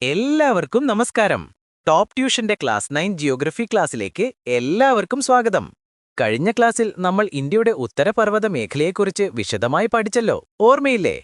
എല്ലാവർക്കും നമസ്കാരം. Top ട്യൂഷന്റെ class 9 geography ക്ലാസ്സിലേക്ക് എല്ലാവർക്കും സ്വാഗതം. കഴിഞ്ഞ ക്ലാസ്സിൽ നമ്മൾ ഇന്ത്യയുടെ ഉത്തരപർവ്വത മേഖലയെക്കുറിച്ച് വിശദമായി പഠിച്ചല്ലോ, ഓർമ്മയില്ലേ?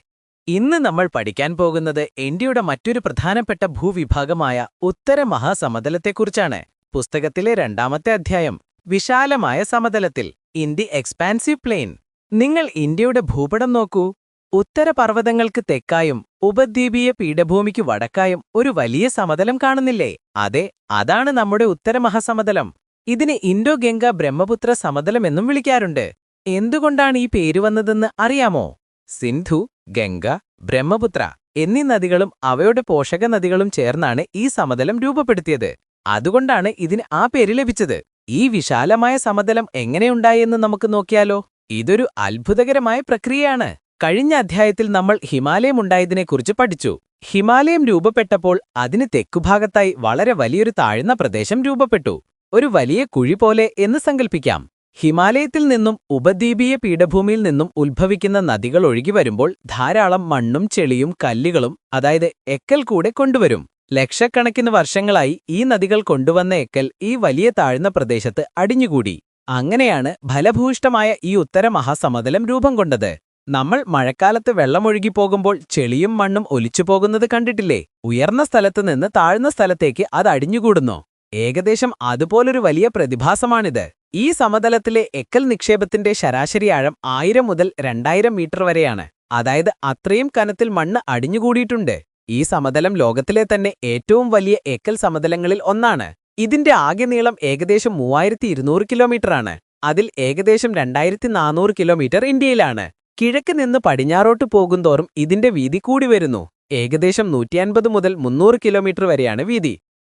ഇന്ന് നമ്മൾ പഠിക്കാൻ പോകുന്നത് ഇന്ത്യയുടെ മറ്റൊരു പ്രധാനപ്പെട്ട ഭൂവിഭാഗമായ ഉത്തര മഹാസമതലത്തെക്കുറിച്ചാണ്. പുസ്തകത്തിലെ 2ാമത്തെ അധ്യായം, വിശാലമായ സമതലത്തിൽ, ഇൻ ദി എക്സ്പാൻസീവ് പ്ലെയിൻ. നിങ്ങൾ ഇന്ത്യയുടെ ഭൂപടം നോക്കൂ. ഉത്തരപർവ്വതങ്ങൾക്ക് തെക്കായും ഉപദ്വീപീയ പീഠഭൂമിക്ക് വടക്കായും ഒരു വലിയ സമതലം കാണുന്നില്ലേ? അതെ, അതാണ് നമ്മുടെ ഉത്തരമഹാസമതലം. ഇതിനെ ഇൻഡോ ഗംഗ ബ്രഹ്മപുത്ര സമതലം എന്നും വിളിക്കാറുണ്ട്. എന്തുകൊണ്ടാണ് ഈ പേര് വന്നതെന്ന് അറിയാമോ? സിന്ധു, ഗംഗ, ബ്രഹ്മപുത്ര എന്നീ നദികളും അവയുടെ പോഷക നദികളും ചേർന്നാണ് ഈ സമതലം രൂപപ്പെടുത്തിയത്. അതുകൊണ്ടാണ് ഇതിന് ആ പേര് ലഭിച്ചത്. ഈ വിശാലമായ സമതലം എങ്ങനെയുണ്ടായെന്ന് നമുക്ക് നോക്കിയാലോ? ഇതൊരു അത്ഭുതകരമായ പ്രക്രിയയാണ്. കഴിഞ്ഞ അധ്യായത്തിൽ നമ്മൾ ഹിമാലയം ഉണ്ടായതിനെക്കുറിച്ച് പഠിച്ചു. ഹിമാലയം രൂപപ്പെട്ടപ്പോൾ അതിന് തെക്കുഭാഗത്തായി വളരെ വലിയൊരു താഴ്ന്ന പ്രദേശം രൂപപ്പെട്ടു. ഒരു വലിയ കുഴി പോലെ എന്ന് സങ്കൽപ്പിക്കാം. ഹിമാലയത്തിൽ നിന്നും ഉപദ്വീപീയ പീഠഭൂമിയിൽ നിന്നും ഉത്ഭവിക്കുന്ന നദികൾ ഒഴുകി വരുമ്പോൾ ധാരാളം മണ്ണും ചെളിയും കല്ലുകളും, അതായത് എക്കൽ കൂടെ കൊണ്ടുവരും. ലക്ഷക്കണക്കിന് വർഷങ്ങളായി ഈ നദികൾ കൊണ്ടുവന്ന എക്കൽ ഈ വലിയ താഴ്ന്ന പ്രദേശത്ത് അടിഞ്ഞുകൂടി. അങ്ങനെയാണ് ഫലഭൂയിഷ്ഠമായ ഈ ഉത്തര മഹാസമതലം രൂപം കൊണ്ടത്. നമ്മൾ മഴക്കാലത്ത് വെള്ളമൊഴുകിപ്പോകുമ്പോൾ ചെളിയും മണ്ണും ഒലിച്ചുപോകുന്നത് കണ്ടിട്ടില്ലേ? ഉയർന്ന സ്ഥലത്ത് നിന്ന് താഴ്ന്ന സ്ഥലത്തേക്ക് അത് അടിഞ്ഞുകൂടുന്നു. ഏകദേശം അതുപോലൊരു വലിയ പ്രതിഭാസമാണിത്. ഈ സമതലത്തിലെ എക്കൽ നിക്ഷേപത്തിന്റെ ശരാശരി ആഴം 1000 മുതൽ 2000 മീറ്റർ വരെയാണ്. അതായത് അത്രയും കനത്തിൽ മണ്ണ് അടിഞ്ഞുകൂടിയിട്ടുണ്ട്. ഈ സമതലം ലോകത്തിലെ തന്നെ ഏറ്റവും വലിയ എക്കൽ സമതലങ്ങളിൽ ഒന്നാണ്. ഇതിന്റെ ആകെ നീളം ഏകദേശം 3200 കിലോമീറ്ററാണ്. അതിൽ ഏകദേശം 2400 കിലോമീറ്റർ ഇന്ത്യയിലാണ്. കിഴക്ക് നിന്ന് പടിഞ്ഞാറോട്ട് പോകുന്തോറും ഇതിന്റെ വീതി കൂടി വരുന്നു. ഏകദേശം 150 മുതൽ 300 കിലോമീറ്റർ വരെയാണ് വീതി.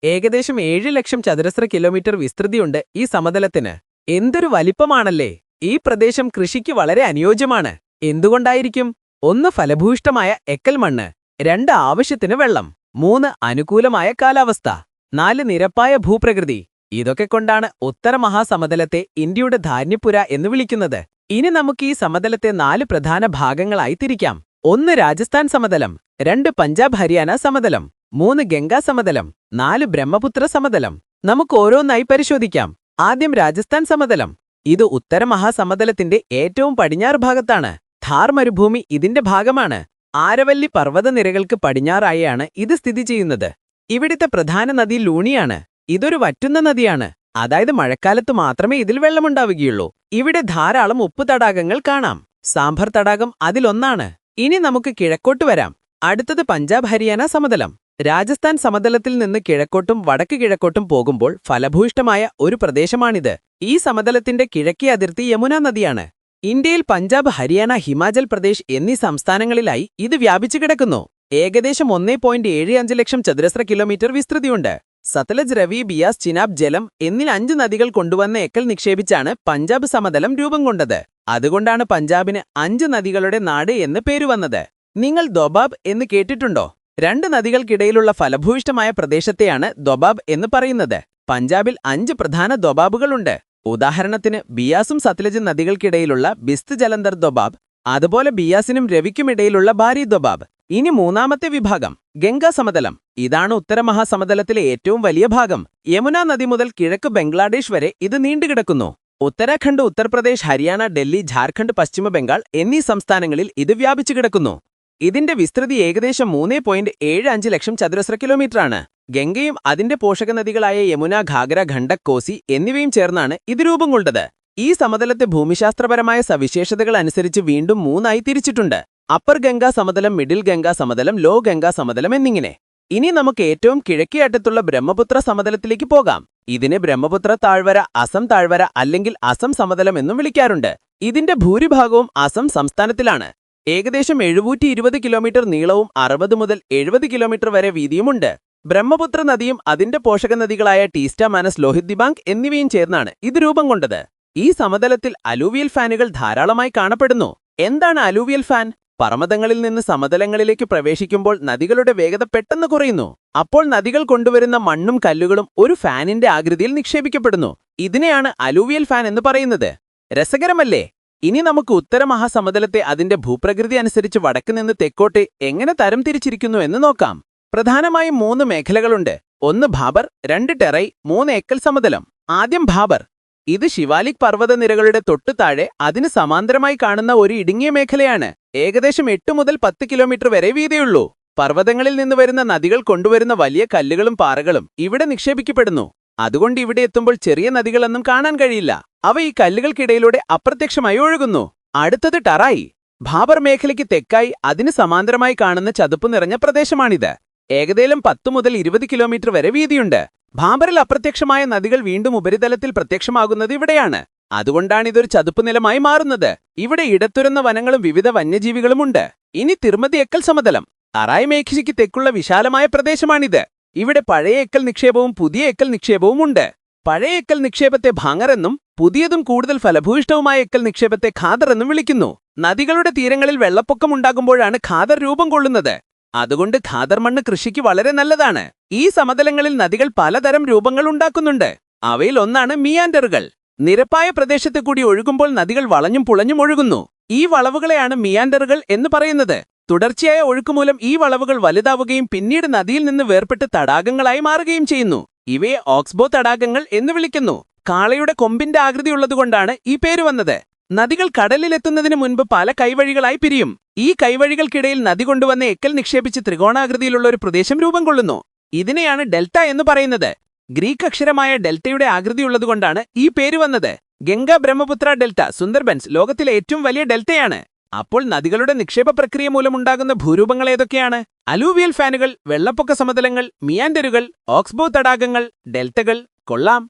ഏകദേശം 7 ലക്ഷം ചതുരശ്ര കിലോമീറ്റർ വിസ്തൃതിയുണ്ട് ഈ സമതലത്തിന്. എന്തൊരു വലിപ്പമാണല്ലേ! ഈ പ്രദേശം കൃഷിക്ക് വളരെ അനുയോജ്യമാണ്. എന്തുകൊണ്ടായിരിക്കും? 1 ഫലഭൂയിഷ്ഠമായ എക്കൽ മണ്ണ്, 2 ആവശ്യത്തിന് വെള്ളം, 3 അനുകൂലമായ കാലാവസ്ഥ, 4 നിരപ്പായ ഭൂപ്രകൃതി. ഇതൊക്കെ കൊണ്ടാണ് ഉത്തര മഹാസമതലത്തെ ഇന്ത്യയുടെ ധാന്യപ്പുര എന്ന് വിളിക്കുന്നത്. ഇനി നമുക്ക് ഈ സമതലത്തെ 4 പ്രധാന ഭാഗങ്ങളായി തിരിക്കാം. 1 രാജസ്ഥാൻ സമതലം, 2 പഞ്ചാബ് ഹരിയാന സമതലം, 3 ഗംഗാ സമതലം, 4 ബ്രഹ്മപുത്ര സമതലം. നമുക്ക് ഓരോന്നായി പരിശോധിക്കാം. ആദ്യം രാജസ്ഥാൻ സമതലം. ഇത് ഉത്തര മഹാസമതലത്തിന്റെ ഏറ്റവും പടിഞ്ഞാറ് ഭാഗത്താണ്. ഥാർ മരുഭൂമി ഇതിന്റെ ഭാഗമാണ്. ആരവല്ലി പർവ്വതനിരകൾക്ക് പടിഞ്ഞാറായാണ് ഇത് സ്ഥിതി ചെയ്യുന്നത്. ഇവിടുത്തെ പ്രധാന നദി ലൂണിയാണ്. ഇതൊരു വറ്റുന്ന നദിയാണ്. അതായത് മഴക്കാലത്ത് മാത്രമേ ഇതിൽ വെള്ളമുണ്ടാവുകയുള്ളൂ. ഇവിടെ ധാരാളം ഉപ്പ് തടാകങ്ങൾ കാണാം. സാംഭർ തടാകം അതിലൊന്നാണ്. ഇനി നമുക്ക് കിഴക്കോട്ട് വരാം. അടുത്തത് പഞ്ചാബ് ഹരിയാന സമതലം. രാജസ്ഥാൻ സമതലത്തിൽ നിന്ന് കിഴക്കോട്ടും വടക്ക് കിഴക്കോട്ടും പോകുമ്പോൾ ഫലഭൂയിഷ്ഠമായ ഒരു പ്രദേശമാണിത്. ഈ സമതലത്തിന്റെ കിഴക്കേ അതിർത്തി യമുന നദിയാണ്. ഇന്ത്യയിൽ പഞ്ചാബ്, ഹരിയാന, ഹിമാചൽ പ്രദേശ് എന്നീ സംസ്ഥാനങ്ങളിലായി ഇത് വ്യാപിച്ചു കിടക്കുന്നു. ഏകദേശം 1.75 ലക്ഷം ചതുരശ്ര കിലോമീറ്റർ വിസ്തൃതിയുണ്ട്. സത്ലജ്, രവി, ബിയാസ്, ചിനാബ്, ജലം എന്നീ 5 നദികൾ കൊണ്ടുവന്ന എക്കൽ നിക്ഷേപിച്ചാണ് പഞ്ചാബ് സമതലം രൂപം കൊണ്ടത്. അതുകൊണ്ടാണ് പഞ്ചാബിന് 5 നദികളുടെ നാട് എന്ന് പേര് വന്നത്. നിങ്ങൾ ദൊബാബ് എന്ന് കേട്ടിട്ടുണ്ടോ? 2 നദികൾക്കിടയിലുള്ള ഫലഭൂയിഷ്ഠമായ പ്രദേശത്തെയാണ് ദൊബാബ് എന്ന് പറയുന്നത്. പഞ്ചാബിൽ 5 പ്രധാന ദൊബാബുകളുണ്ട്. ഉദാഹരണത്തിന് ബിയാസും സത്ലജ് നദികൾക്കിടയിലുള്ള ബിസ്ത് ജലന്ധർ ദൊബാബ്, അതുപോലെ ബിയാസിനും രവിക്കുമിടയിലുള്ള ബാരി ദൊബാബ്. ഇനി 3ാമത്തെ വിഭാഗം, ഗംഗാ സമതലം. ഇതാണ് ഉത്തരമഹാസമതലത്തിലെ ഏറ്റവും വലിയ ഭാഗം. യമുന നദി മുതൽ കിഴക്ക് ബംഗ്ലാദേശ് വരെ ഇത് നീണ്ടുകിടക്കുന്നു. ഉത്തരാഖണ്ഡ്, ഉത്തർപ്രദേശ്, ഹരിയാന, ഡൽഹി, ഝാർഖണ്ഡ്, പശ്ചിമ ബംഗാൾ എന്നീ സംസ്ഥാനങ്ങളിൽ ഇത് വ്യാപിച്ചു കിടക്കുന്നു. ഇതിന്റെ വിസ്തൃതി ഏകദേശം 3.75 ലക്ഷം ചതുരശ്ര കിലോമീറ്ററാണ്. ഗംഗയും അതിന്റെ പോഷക നദികളായ യമുന, ഘാഗ്ര, ഗണ്ഡക്, കോസി എന്നിവയും ചേർന്നാണ് ഇത് രൂപം കൊണ്ടത്. ഈ സമതലത്തെ ഭൂമിശാസ്ത്രപരമായ സവിശേഷതകൾ അനുസരിച്ച് വീണ്ടും 3ആയി തിരിച്ചിട്ടുണ്ട്. അപ്പർ ഗംഗാ സമതലം, മിഡിൽ ഗംഗാ സമതലം, ലോ ഗംഗാ സമതലം എന്നിങ്ങനെ. ഇനി നമുക്ക് ഏറ്റവും കിഴക്കേ അറ്റത്തുള്ള ബ്രഹ്മപുത്ര സമതലത്തിലേക്ക് പോകാം. ഇതിനെ ബ്രഹ്മപുത്ര താഴ്വര, അസം താഴ്വര അല്ലെങ്കിൽ അസം സമതലം എന്നും വിളിക്കാറുണ്ട്. ഇതിന്റെ ഭൂരിഭാഗവും അസം സംസ്ഥാനത്തിലാണ്. ഏകദേശം 720 കിലോമീറ്റർ നീളവും 60 മുതൽ 70 കിലോമീറ്റർ വരെ വീതിയുമുണ്ട്. ബ്രഹ്മപുത്ര നദിയും അതിന്റെ പോഷക നദികളായ ടീസ്റ്റ, മാനസ്, ലോഹിത് ദിബാംഗ് എന്നിവയും ചേർന്നാണ് ഇത് രൂപം കൊണ്ടത്. ഈ സമതലത്തിൽ അലൂവിയൽ ഫാനുകൾ ധാരാളമായി കാണപ്പെടുന്നു. എന്താണ് അലൂവിയൽ ഫാൻ? പർവ്വതങ്ങളിൽ നിന്ന് സമതലങ്ങളിലേക്ക് പ്രവേശിക്കുമ്പോൾ നദികളുടെ വേഗത പെട്ടെന്ന് കുറയുന്നു. അപ്പോൾ നദികൾ കൊണ്ടുവരുന്ന മണ്ണും കല്ലുകളും ഒരു ഫാനിന്റെ ആകൃതിയിൽ നിക്ഷേപിക്കപ്പെടുന്നു. ഇതിനെയാണ് അലൂവിയൽ ഫാൻ എന്ന് പറയുന്നത്. രസകരമല്ലേ? ഇനി നമുക്ക് ഉത്തര മഹാസമതലത്തെ അതിന്റെ ഭൂപ്രകൃതി അനുസരിച്ച് വടക്ക് നിന്ന് തെക്കോട്ട് എങ്ങനെ തരംതിരിച്ചിരിക്കുന്നു എന്ന് നോക്കാം. പ്രധാനമായും 3 മേഖലകളുണ്ട്. 1 ഭാബർ, 2 ടെറൈ, 3 എക്കൽ സമതലം. ആദ്യം ഭാബർ. ഇത് ശിവാലിക് പർവ്വതനിരകളുടെ തൊട്ടു താഴെ അതിന് സമാന്തരമായി കാണുന്ന ഒരു ഇടുങ്ങിയ മേഖലയാണ്. ഏകദേശം 8 മുതൽ 10 കിലോമീറ്റർ വരെ വീതിയുള്ളൂ. പർവ്വതങ്ങളിൽ നിന്ന് വരുന്ന നദികൾ കൊണ്ടുവരുന്ന വലിയ കല്ലുകളും പാറകളും ഇവിടെ നിക്ഷേപിക്കപ്പെടുന്നു. അതുകൊണ്ട് ഇവിടെ എത്തുമ്പോൾ ചെറിയ നദികളൊന്നും കാണാൻ കഴിയില്ല. അവ ഈ കല്ലുകൾക്കിടയിലൂടെ അപ്രത്യക്ഷമായി ഒഴുകുന്നു. അടുത്തത് ടറായി. ഭാബർ മേഖലയ്ക്ക് തെക്കായി അതിന് സമാന്തരമായി കാണുന്ന ചതുപ്പ് നിറഞ്ഞ പ്രദേശമാണിത്. ഏകദേശം 10 മുതൽ 20 കിലോമീറ്റർ വരെ വീതിയുണ്ട്. ഭാബറിൽ അപ്രത്യക്ഷമായ നദികൾ വീണ്ടും ഉപരിതലത്തിൽ പ്രത്യക്ഷമാകുന്നത് ഇവിടെയാണ്. അതുകൊണ്ടാണ് ഇതൊരു ചതുപ്പ് നിലമായി മാറുന്നത്. ഇവിടെ ഇടത്തുരന്ന വനങ്ങളും വിവിധ വന്യജീവികളുമുണ്ട്. ഇനി തിർമതി എക്കൽ സമതലം. ടറായ് മേഖലയ്ക്ക് തെക്കുള്ള വിശാലമായ പ്രദേശമാണിത്. ഇവിടെ പഴയ എക്കൽ നിക്ഷേപവും പുതിയ എക്കൽ നിക്ഷേപവും ഉണ്ട്. പഴയ എക്കൽ നിക്ഷേപത്തെ ഭാങ്ങർ എന്നും പുതിയതും കൂടുതൽ ഫലഭൂയിഷ്ടവുമായ എക്കൽ നിക്ഷേപത്തെ ഖാദർ എന്നും വിളിക്കുന്നു. നദികളുടെ തീരങ്ങളിൽ വെള്ളപ്പൊക്കമുണ്ടാകുമ്പോഴാണ് ഖാദർ രൂപം കൊള്ളുന്നത്. അതുകൊണ്ട് ഖാദർ മണ്ണ് കൃഷിക്ക് വളരെ നല്ലതാണ്. ഈ സമതലങ്ങളിൽ നദികൾ പലതരം രൂപങ്ങൾ ഉണ്ടാക്കുന്നുണ്ട്. അവയിൽ ഒന്നാണ് മിയാൻഡറുകൾ. നിരപ്പായ പ്രദേശത്ത് കൂടി ഒഴുകുമ്പോൾ നദികൾ വളഞ്ഞും പുളഞ്ഞും ഒഴുകുന്നു. ഈ വളവുകളെയാണ് മിയാൻഡറുകൾ എന്ന് പറയുന്നത്. തുടർച്ചയായ ഒഴുക്കുമൂലം ഈ വളവുകൾ വലുതാവുകയും പിന്നീട് നദിയിൽ നിന്ന് വേർപെട്ട് തടാകങ്ങളായി മാറുകയും ചെയ്യുന്നു. ഇവയെ ഓക്സ്ബോ തടാകങ്ങൾ എന്ന് വിളിക്കുന്നു. കാളയുടെ കൊമ്പിന്റെ ആകൃതിയുള്ളതുകൊണ്ടാണ് ഈ പേര് വന്നത്. നദികൾ കടലിലെത്തുന്നതിന് മുൻപ് പല കൈവഴികളായി പിരിയും. ഈ കൈവഴികൾക്കിടയിൽ നദി കൊണ്ടുവന്ന എക്കൽ നിക്ഷേപിച്ച് ത്രികോണാകൃതിയിലുള്ള ഒരു പ്രദേശം രൂപം കൊള്ളുന്നു. ഇതിനെയാണ് ഡെൽറ്റ എന്ന് പറയുന്നത്. ഗ്രീക്ക് അക്ഷരമായ ഡെൽറ്റയുടെ ആകൃതിയുള്ളതുകൊണ്ടാണ് ഈ പേര് വന്നത്. ഗംഗ ബ്രഹ്മപുത്ര ഡെൽറ്റ സുന്ദർബൻസ് ലോകത്തിലെ ഏറ്റവും വലിയ ഡെൽറ്റയാണ്. അപ്പോൾ നദികളുടെ നിക്ഷേപ പ്രക്രിയ മൂലമുണ്ടാകുന്ന ഭൂരൂപങ്ങൾ ഏതൊക്കെയാണ്? അലൂവിയൽ ഫാനുകൾ, വെള്ളപ്പൊക്ക സമതലങ്ങൾ, മിയാൻഡറുകൾ, ഓക്സ്ബോ തടാകങ്ങൾ, ഡെൽറ്റകൾ. കൊള്ളാം.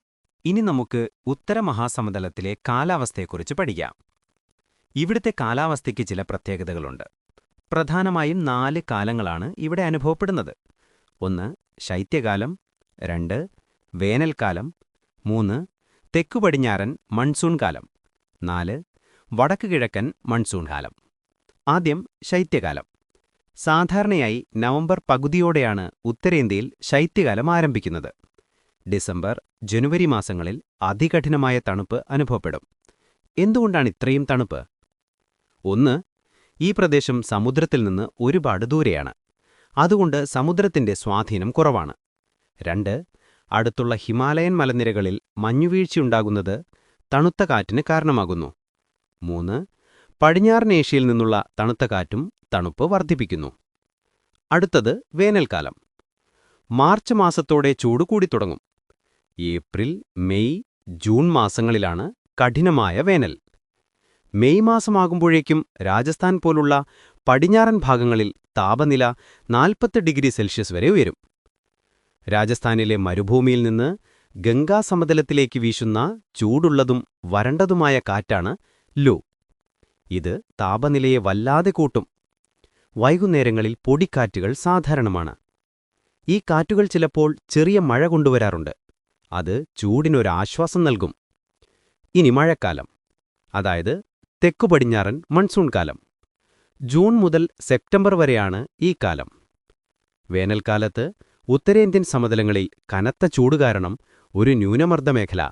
ഇനി നമുക്ക് ഉത്തര മഹാസമതലത്തിലെ കാലാവസ്ഥയെക്കുറിച്ച് പഠിക്കാം. ഇവിടുത്തെ കാലാവസ്ഥയ്ക്ക് ചില പ്രത്യേകതകളുണ്ട്. പ്രധാനമായും 4 കാലങ്ങളാണ് ഇവിടെ അനുഭവപ്പെടുന്നത്. 1 ശൈത്യകാലം, 2 വേനൽക്കാലം, 3 തെക്കുപടിഞ്ഞാറൻ മൺസൂൺ കാലം, 4 വടക്ക് കിഴക്കൻ മൺസൂൺ കാലം. ആദ്യം ശൈത്യകാലം. സാധാരണയായി നവംബർ പകുതിയോടെയാണ് ഉത്തരേന്ത്യയിൽ ശൈത്യകാലം ആരംഭിക്കുന്നത്. ഡിസംബർ, ജനുവരി മാസങ്ങളിൽ അതികഠിനമായ തണുപ്പ് അനുഭവപ്പെടും. എന്തുകൊണ്ടാണ് ഇത്രയും തണുപ്പ്? 1 ഈ പ്രദേശം സമുദ്രത്തിൽ നിന്ന് ഒരുപാട് ദൂരെയാണ്. അതുകൊണ്ട് സമുദ്രത്തിന്റെ സ്വാധീനം കുറവാണ്. 2 അടുത്തുള്ള ഹിമാലയൻ മലനിരകളിൽ മഞ്ഞുവീഴ്ചയുണ്ടാകുന്നത് തണുത്ത കാറ്റിന് കാരണമാകുന്നു. 3 പടിഞ്ഞാറൻ ഏഷ്യയിൽ നിന്നുള്ള തണുത്ത കാറ്റും തണുപ്പ് വർദ്ധിപ്പിക്കുന്നു. അടുത്തത് വേനൽക്കാലം. മാർച്ച് മാസത്തോടെ ചൂട് കൂടിത്തുടങ്ങും. ഏപ്രിൽ, മെയ്, ജൂൺ മാസങ്ങളിലാണ് കഠിനമായ വേനൽ. മെയ് മാസമാകുമ്പോഴേക്കും രാജസ്ഥാൻ പോലുള്ള പടിഞ്ഞാറൻ ഭാഗങ്ങളിൽ താപനില 40 ഡിഗ്രി സെൽഷ്യസ് വരെ ഉയരും. രാജസ്ഥാനിലെ മരുഭൂമിയിൽ നിന്ന് ഗംഗാസമതലത്തിലേക്ക് വീശുന്ന ചൂടുള്ളതും വരണ്ടതുമായ കാറ്റാണ് ലൂ. ഇത് താപനിലയെ വല്ലാതെ കൂട്ടും. വൈകുന്നേരങ്ങളിൽ പൊടിക്കാറ്റുകൾ സാധാരണമാണ്. ഈ കാറ്റുകൾ ചിലപ്പോൾ ചെറിയ മഴ കൊണ്ടുവരാറുണ്ട്. അത് ചൂടിനൊരാശ്വാസം നൽകും. ഇനി മഴക്കാലം, അതായത് തെക്കുപടിഞ്ഞാറൻ മൺസൂൺ കാലം. ജൂൺ മുതൽ സെപ്റ്റംബർ വരെയാണ് ഈ കാലം. വേനൽക്കാലത്ത് ഉത്തരേന്ത്യൻ സമതലങ്ങളിൽ കനത്ത ചൂട് കാരണം ഒരു ന്യൂനമർദ്ദമേഖല,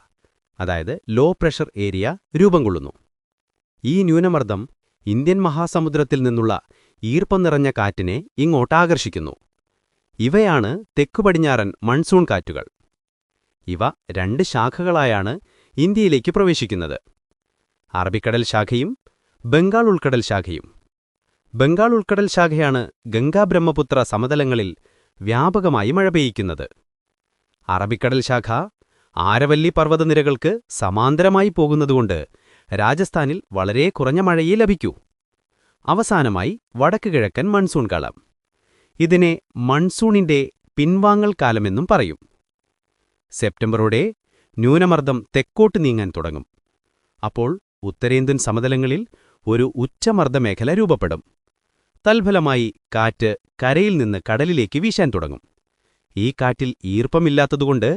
അതായത് ലോ പ്രഷർ ഏരിയ രൂപം കൊള്ളുന്നു. ഈ ന്യൂനമർദ്ദം ഇന്ത്യൻ മഹാസമുദ്രത്തിൽ നിന്നുള്ള ഈർപ്പം നിറഞ്ഞ കാറ്റിനെ ഇങ്ങോട്ടാകർഷിക്കുന്നു. ഇവയാണ് തെക്കുപടിഞ്ഞാറൻ മൺസൂൺ കാറ്റുകൾ. ഇവ 2 ശാഖകളായാണ് ഇന്ത്യയിലേക്ക് പ്രവേശിക്കുന്നത്: അറബിക്കടൽ ശാഖയും ബംഗാൾ ഉൾക്കടൽ ശാഖയും. ബംഗാൾ ഉൾക്കടൽ ശാഖയാണ് ഗംഗാ-ബ്രഹ്മപുത്ര സമതലങ്ങളിൽ വ്യാപകമായി മഴ പെയ്യിക്കുന്നത്. അറബിക്കടൽ ശാഖ ആരവല്ലി പർവ്വതനിരകൾക്ക് സമാന്തരമായി പോകുന്നതുകൊണ്ട് രാജസ്ഥാനിൽ വളരെ കുറഞ്ഞ മഴയേ ലഭിക്കൂ. അവസാനമായി വടക്ക് കിഴക്കൻ മൺസൂൺ കാലം. ഇതിനെ മൺസൂണിന്റെ പിൻവാങ്ങൽ കാലമെന്നും പറയും. സെപ്റ്റംബറോടെ ന്യൂനമർദ്ദം തെക്കോട്ട് നീങ്ങാൻ തുടങ്ങും. അപ്പോൾ ഉത്തരേന്ത്യൻ സമതലങ്ങളിൽ ഒരു ഉച്ചമർദ്ദമേഖല രൂപപ്പെടും. തൽഫലമായി കാറ്റ് കരയിൽ നിന്ന് കടലിലേക്ക് വീശാൻ തുടങ്ങും. ഈ കാറ്റിൽ ഈർപ്പമില്ലാത്തതുകൊണ്ട്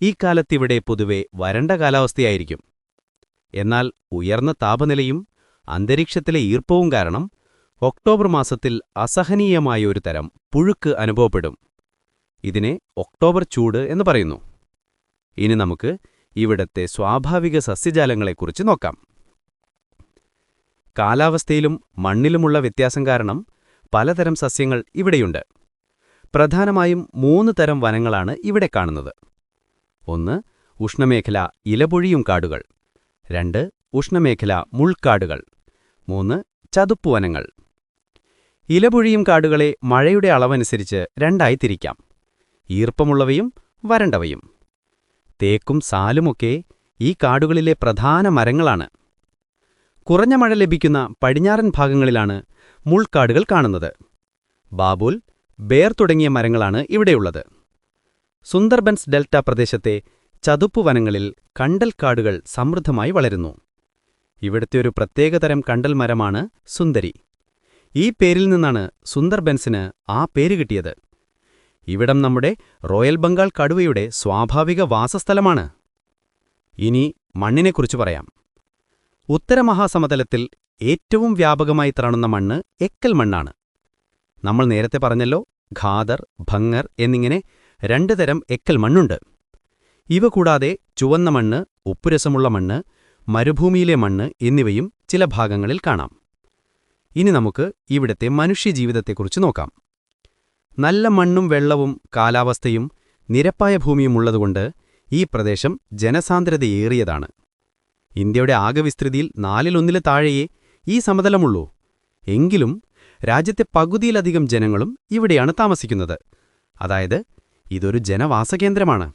ഈ കാലത്തിവിടെ പൊതുവെ വരണ്ട കാലാവസ്ഥയായിരിക്കും. എന്നാൽ ഉയർന്ന താപനിലയും അന്തരീക്ഷത്തിലെ ഈർപ്പവും കാരണം ഒക്ടോബർ മാസത്തിൽ അസഹനീയമായ ഒരു തരം പുഴുക്ക് അനുഭവപ്പെടും. ഇതിനെ ഒക്ടോബർ ചൂട് എന്ന് പറയുന്നു. ഇനി നമുക്ക് ഇവിടത്തെ സ്വാഭാവിക സസ്യജാലങ്ങളെക്കുറിച്ച് നോക്കാം. കാലാവസ്ഥയിലും മണ്ണിലുമുള്ള വ്യത്യാസം കാരണം പലതരം സസ്യങ്ങൾ ഇവിടെയുണ്ട്. പ്രധാനമായും 3 തരം വനങ്ങളാണ് ഇവിടെ കാണുന്നത്. 1. ഉഷ്ണമേഖല ഇലപൊഴിയും കാടുകൾ. 2. ഉഷ്ണമേഖല മുൾക്കാടുകൾ. 3. ചതുപ്പുവനങ്ങൾ. ഇലപൊഴിയും കാടുകളെ മഴയുടെ അളവനുസരിച്ച് രണ്ടായി തിരിക്കാം: ഈർപ്പമുള്ളവയും വരണ്ടവയും. തേക്കും സാലുമൊക്കെ ഈ കാടുകളിലെ പ്രധാന മരങ്ങളാണ്. കുറഞ്ഞ മഴ ലഭിക്കുന്ന പടിഞ്ഞാറൻ ഭാഗങ്ങളിലാണ് മുൾക്കാടുകൾ കാണുന്നത്. ബാബുൽ, ബേർ തുടങ്ങിയ മരങ്ങളാണ് ഇവിടെയുള്ളത്. സുന്ദർബൻസ് ഡെൽറ്റ പ്രദേശത്തെ ചതുപ്പുവനങ്ങളിൽ കണ്ടൽക്കാടുകൾ സമൃദ്ധമായി വളരുന്നു. ഇവിടുത്തെ ഒരു പ്രത്യേകതരം കണ്ടൽ മരമാണ് സുന്ദരി. ഈ പേരിൽ നിന്നാണ് സുന്ദർബൻസിന് ആ പേര് കിട്ടിയത്. ഇവിടം നമ്മുടെ റോയൽ ബംഗാൾ കടുവയുടെ സ്വാഭാവിക വാസസ്ഥലമാണ്. ഇനി മണ്ണിനെക്കുറിച്ച് പറയാം. ഉത്തരമഹാസമതലത്തിൽ ഏറ്റവും വ്യാപകമായി തറണുന്ന മണ്ണ് എക്കൽ മണ്ണാണ്. നമ്മൾ നേരത്തെ പറഞ്ഞല്ലോ, ഖാദർ, ഭംഗർ എന്നിങ്ങനെ 2 തരം എക്കൽ മണ്ണുണ്ട്. ഇവ കൂടാതെ ചുവന്ന മണ്ണ്, ഉപ്പുരസമുള്ള മണ്ണ്, മരുഭൂമിയിലെ മണ്ണ് എന്നിവയും ചില ഭാഗങ്ങളിൽ കാണാം. ഇനി നമുക്ക് ഇവിടത്തെ മനുഷ്യജീവിതത്തെക്കുറിച്ച് നോക്കാം. നല്ല മണ്ണും വെള്ളവും കാലാവസ്ഥയും നിരപ്പായ ഭൂമിയും ഉള്ളതുകൊണ്ട് ഈ പ്രദേശം ജനസാന്ദ്രതയേറിയതാണ്. ഇന്ത്യയുടെ ആകെ വിസ്തൃതിയിൽ 4/1 താഴെയേ ഈ സമതലമുള്ളൂ. എങ്കിലും രാജ്യത്തെ പകുതിയിലധികം ജനങ്ങളും ഇവിടെയാണ് താമസിക്കുന്നത്. അതായത് ഇതൊരു ജനവാസകേന്ദ്രമാണ്.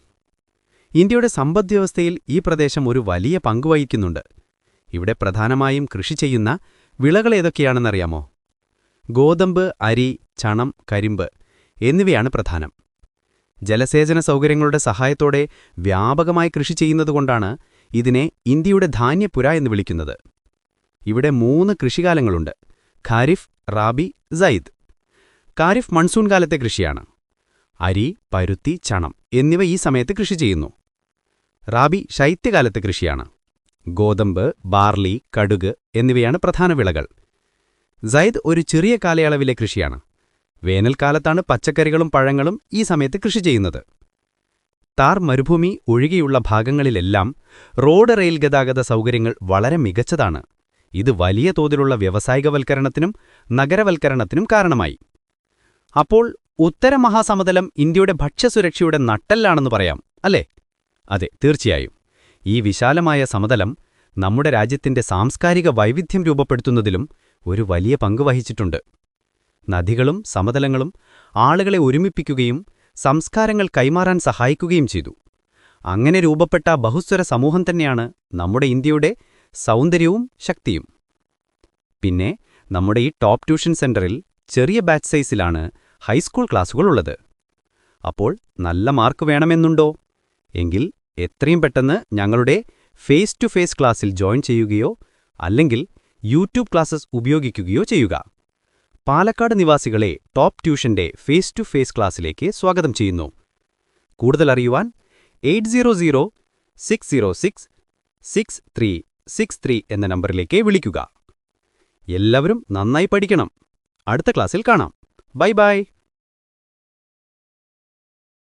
ഇന്ത്യയുടെ സമ്പദ്വ്യവസ്ഥയിൽ ഈ പ്രദേശം ഒരു വലിയ പങ്ക് വഹിക്കുന്നുണ്ട്. ഇവിടെ പ്രധാനമായും കൃഷി ചെയ്യുന്ന വിളകളേതൊക്കെയാണെന്നറിയാമോ? ഗോതമ്പ്, അരി, ചണം, കരിമ്പ് എന്നിവയാണ് പ്രധാനം. ജലസേചന സൗകര്യങ്ങളുടെ സഹായത്തോടെ വ്യാപകമായി കൃഷി ചെയ്യുന്നതുകൊണ്ടാണ് ഇതിനെ ഇന്ത്യയുടെ ധാന്യപ്പുര എന്ന് വിളിക്കുന്നത്. ഇവിടെ 3 കൃഷികാലങ്ങളുണ്ട്: ഖാരിഫ്, റാബി, സയ്ദ്. ഖാരിഫ് മൺസൂൺ കാലത്തെ കൃഷിയാണ്. അരി, പരുത്തി, ചണം എന്നിവ ഈ സമയത്ത് കൃഷി ചെയ്യുന്നു. റാബി ശൈത്യകാലത്തെ കൃഷിയാണ്. ഗോതമ്പ്, ബാർലി, കടുക് എന്നിവയാണ് പ്രധാന വിളകൾ. സയ്ദ് ഒരു ചെറിയ കാലയളവിലെ കൃഷിയാണ്. വേനൽക്കാലത്താണ് പച്ചക്കറികളും പഴങ്ങളും ഈ സമയത്ത് കൃഷി ചെയ്യുന്നത്. താർ മരുഭൂമി ഒഴികെയുള്ള ഭാഗങ്ങളിലെല്ലാം റോഡ് റെയിൽ ഗതാഗത സൗകര്യങ്ങൾ വളരെ മികച്ചതാണ്. ഇത് വലിയ തോതിലുള്ള വ്യാവസായികവൽക്കരണത്തിനും നഗരവൽക്കരണത്തിനും കാരണമായി. അപ്പോൾ ഉത്തരമഹാസമതലം ഇന്ത്യയുടെ ഭക്ഷ്യസുരക്ഷയുടെ നട്ടെല്ലാണെന്ന് പറയാം, അല്ലേ? അതെ, തീർച്ചയായും. ഈ വിശാലമായ സമതലം നമ്മുടെ രാജ്യത്തിന്റെ സാംസ്കാരിക വൈവിധ്യം രൂപപ്പെടുത്തുന്നതിലും ഒരു വലിയ പങ്ക് വഹിച്ചിട്ടുണ്ട്. നദികളും സമതലങ്ങളും ആളുകളെ ഒരുമിപ്പിക്കുകയും സംസ്കാരങ്ങൾ കൈമാറാൻ സഹായിക്കുകയും ചെയ്തു. അങ്ങനെ രൂപപ്പെട്ട ബഹുസ്വര സമൂഹം തന്നെയാണ് നമ്മുടെ ഇന്ത്യയുടെ സൗന്ദര്യവും ശക്തിയും. പിന്നെ നമ്മുടെ ഈ ടോപ്പ് ട്യൂഷൻ സെന്ററിൽ ചെറിയ ബാച്ച് സൈസിലാണ് ഹൈസ്കൂൾ ക്ലാസുകളുള്ളത്. അപ്പോൾ നല്ല മാർക്ക് വേണമെന്നുണ്ടോ? എങ്കിൽ എത്രയും പെട്ടെന്ന് ഞങ്ങളുടെ ഫേസ് ടു ഫേസ് ക്ലാസ്സിൽ ജോയിൻ ചെയ്യുകയോ അല്ലെങ്കിൽ യൂട്യൂബ് ക്ലാസ്സസ് ഉപയോഗിക്കുകയോ ചെയ്യുക. പാലക്കാട് നിവാസികളെ ടോപ്പ് ട്യൂഷന്റെ ഫേസ് ടു ഫേസ് ക്ലാസ്സിലേക്ക് സ്വാഗതം ചെയ്യുന്നു. കൂടുതൽ അറിയുവാൻ 800-606-6363 എന്ന നമ്പറിലേക്ക് വിളിക്കുക. എല്ലാവരും നന്നായി പഠിക്കണം. അടുത്ത ക്ലാസ്സിൽ കാണാം. Bye bye.